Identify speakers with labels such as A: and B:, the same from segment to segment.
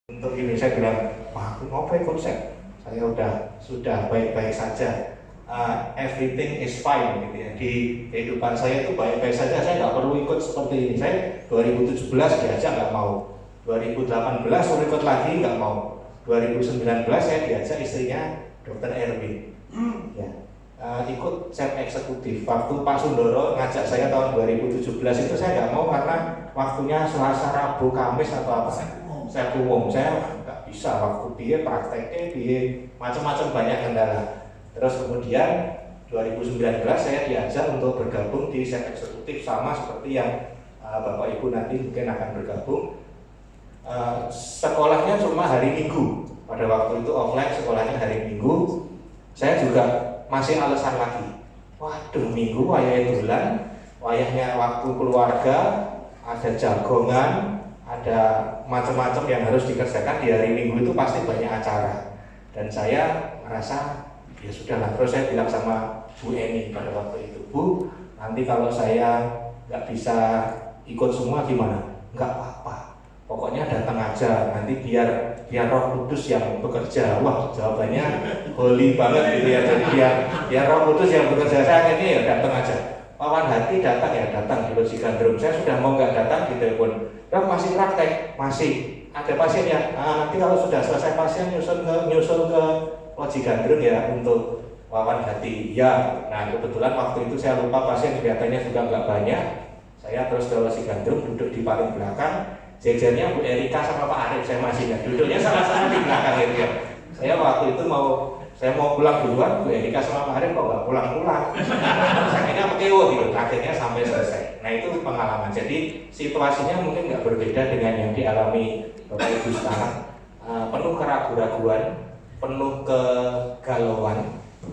A: Untuk ini saya bilang, wah aku mau ikut konsep, saya sudah baik-baik saja, everything is fine gitu ya. Di kehidupan saya itu baik-baik saja, saya nggak perlu ikut seperti ini. Saya 2017 diajak nggak mau, 2018 suruh ikut lagi nggak mau, 2019 saya diajak istrinya Dr. Erwin ya, ikut set eksekutif. Waktu Pak Sundoro ngajak saya tahun 2017 itu saya nggak mau karena waktunya Selasa, Rabu, Kamis atau apa. Saya umum, saya nggak bisa waktu dia prakteknya dia macam-macam banyak kendala. Terus kemudian 2019 saya diajak untuk bergabung di set eksekutif sama seperti yang Bapak Ibu nanti mungkin akan bergabung. Sekolahnya cuma hari Minggu, pada waktu itu offline sekolahnya hari Minggu. Saya juga masih alasan lagi, waduh Minggu wayahnya bulan, wayahnya waktu keluarga, ada jagongan, ada macam-macam yang harus dikerjakan di hari Minggu itu pasti banyak acara. Dan saya merasa ya sudahlah. Terus saya bilang sama Bu Eni pada waktu itu, Bu, nanti kalau saya nggak bisa ikut semua gimana? Nggak apa-apa, pokoknya datang aja, nanti biar Roh Kudus yang bekerja. Wah, jawabannya holy banget gitu ya. Jadi biar Roh Kudus yang bekerja. Saya akhirnya ya datang aja. Wawan hati datang ya datang di Loji Gandrung. Saya sudah mau nggak datang di telepon. Dok masih praktek, masih ada pasien ya. Nanti kalau sudah selesai pasien nyusul ke Loji Gandrung ya untuk Wawan hati. Ya, nah kebetulan waktu itu saya lupa pasien kelihatannya juga nggak banyak. Saya terus ke Loji Gandrung, duduk di paling belakang. Jajarnya Bu Erika sama Pak Arif, saya masih ingat duduknya sama-sama di belakang itu ya. Saya waktu itu saya mau pulang duluan, Bu Erika sama Pak Arif kok nggak pulang-pulang. Akhirnya pakai gitu, akhirnya sampai selesai. Nah itu pengalaman. Jadi situasinya mungkin nggak berbeda dengan yang dialami Bapak Ibu sekarang. Penuh keraguan-raguan, penuh kegalauan.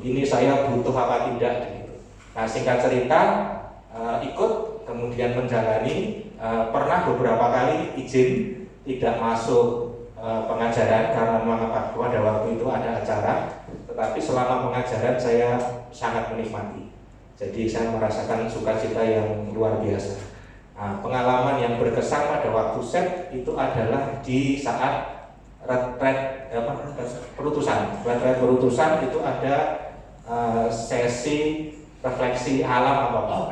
A: Ini saya butuh apa tidak gitu. Nah singkat cerita, ikut kemudian menjalani. Pernah beberapa kali izin tidak masuk pengajaran karena memang pada waktu itu ada acara, tetapi selama pengajaran saya sangat menikmati. Jadi saya merasakan sukacita yang luar biasa. Pengalaman yang berkesan pada waktu set itu adalah di saat retret perutusan itu ada sesi refleksi alam apa?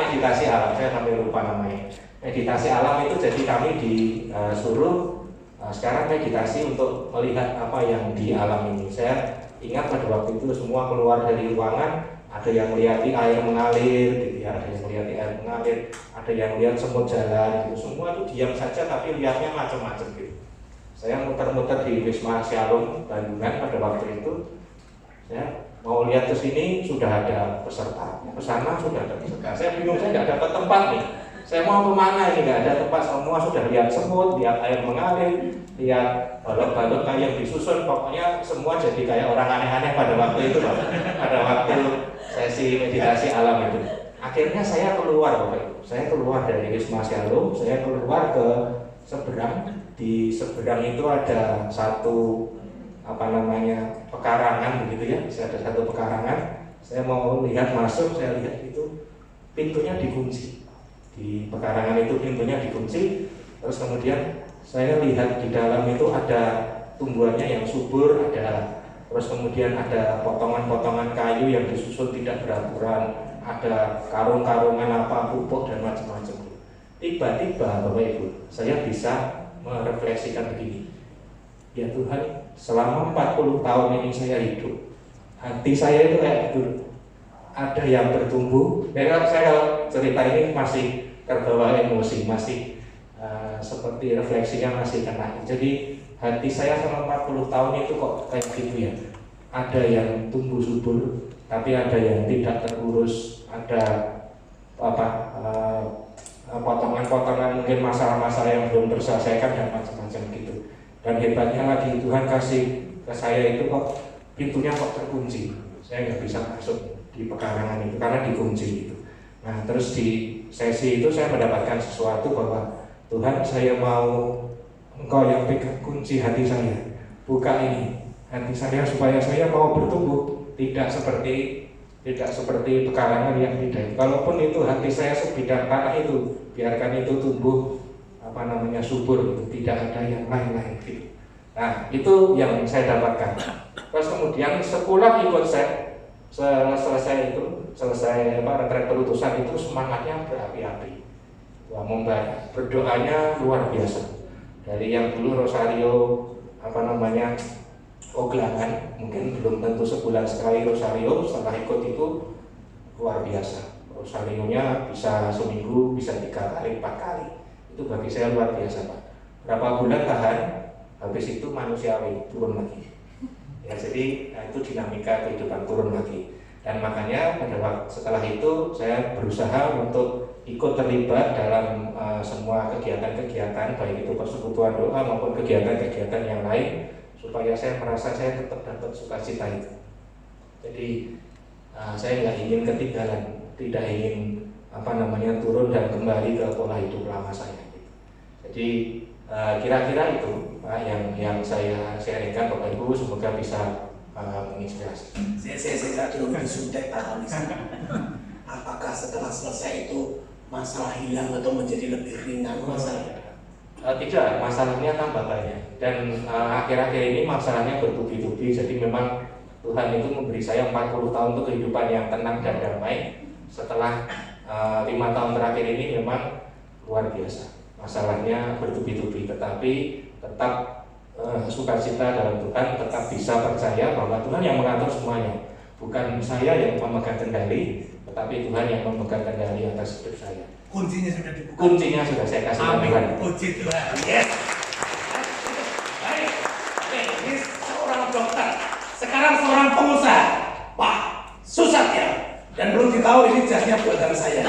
A: Meditasi alam. Saya sampai lupa namanya. Meditasi alam itu jadi kami disuruh sekarang meditasi untuk melihat apa yang di alam ini. Saya ingat pada waktu itu semua keluar dari ruangan, ada yang melihat air mengalir, gitu ya, ada yang melihat air mengalir, ada yang lihat semut jalan, gitu. Semua itu diam saja tapi lihatnya macam-macam gitu. Saya muter-muter di Wisma Shalom Bandungan pada waktu itu. Saya mau lihat ke sini sudah ada peserta, ke sana sudah ada peserta. Saya bingung, saya nggak dapat tempat nih. Saya mau kemana ini, nggak ada tempat. Semua sudah lihat semut, lihat air mengalir, lihat balok-balok yang disusun. Pokoknya semua jadi kayak orang aneh-aneh pada waktu itu, Pak. Pada waktu sesi meditasi alam itu. Akhirnya saya keluar, Bapak Ibu. Saya keluar dari Wisma Shalom, saya keluar ke seberang. Di seberang itu ada satu pekarangan begitu ya. Ada satu pekarangan. Saya mau lihat masuk, saya lihat itu pintunya dikunci. Di pekarangan itu pintunya dikunci. Terus kemudian saya lihat di dalam itu ada tumbuhannya yang subur, terus kemudian ada potongan-potongan kayu yang disusun tidak beraturan, ada karung-karungan pupuk dan macam-macam. Tiba-tiba Bapak Ibu, saya bisa merefleksikan begini. Ya Tuhan, selama 40 tahun ini saya hidup, hati saya itu kayak gitu. Ada yang bertumbuh. Saya cerita ini masih terbawa emosi, masih seperti refleksinya masih kena. Jadi hati saya selama 40 tahun itu kok kayak gitu ya. Ada yang tumbuh subur, tapi ada yang tidak terurus. Ada potongan-potongan mungkin masalah-masalah yang belum terselesaikan dan macam-macam gitu. Dan hebatnya lagi Tuhan kasih ke saya itu kok pintunya kok terkunci. Saya nggak bisa masuk di pekarangan itu karena dikunci gitu. Nah terus di sesi itu saya mendapatkan sesuatu bahwa Tuhan, saya mau Engkau yang pegang kunci hati saya. Buka ini hati saya supaya saya mau bertumbuh, tidak seperti pekarangan yang tidak. Kalaupun itu hati saya sebidang tanah itu, biarkan itu tumbuh subur gitu, tidak ada yang lain-lain gitu. Nah itu yang saya dapatkan. Terus kemudian sepulang ikut saya, selesai retret perutusan itu semangatnya berapi-api. Wah, berdoanya luar biasa. Dari yang dulu rosario oglangan, mungkin belum tentu sebulan sekali rosario, setelah ikut itu luar biasa. Rosarionya bisa seminggu, bisa 3 kali, 4 kali. Itu bagi saya luar biasa, Pak. Berapa bulan tahan, habis itu manusiawi, turun lagi. Ya, jadi itu dinamika kehidupan turun lagi. Dan makanya setelah itu saya berusaha untuk ikut terlibat dalam semua kegiatan-kegiatan, baik itu persekutuan doa maupun kegiatan-kegiatan yang lain, supaya saya merasa saya tetap dapat sukacita itu. Jadi saya nggak ingin ketinggalan, tidak ingin turun dan kembali ke pola hidup lama saya. Jadi kira-kira itu yang saya sharingkan Bapak Ibu, semoga bisa menginspirasi.
B: Saya dulu disuntik tahu apakah setelah selesai itu masalah hilang atau menjadi lebih ringan masalahnya?
A: Tidak, masalahnya tambah banyak. Dan akhir-akhir ini masalahnya bertubi-tubi. Jadi memang Tuhan itu memberi saya 40 tahun untuk kehidupan yang tenang dan damai. Setelah 5 tahun terakhir ini memang luar biasa. Masalahnya bertubi-tubi, tetapi tetap sukacita dalam Tuhan, tetap bisa percaya bahwa Tuhan yang mengatur semuanya. Bukan saya yang memegang kendali, tetapi Tuhan yang memegang kendali atas hidup saya.
B: Kuncinya sudah dibuka.
A: Kuncinya sudah saya kasih ke Tuhan.
B: Puji Tuhan. Yes. Baik. Oke, ini seorang dokter. Sekarang seorang pengusaha. Pak Susatya. Dan belum ditahu ini jasnya buatan saya.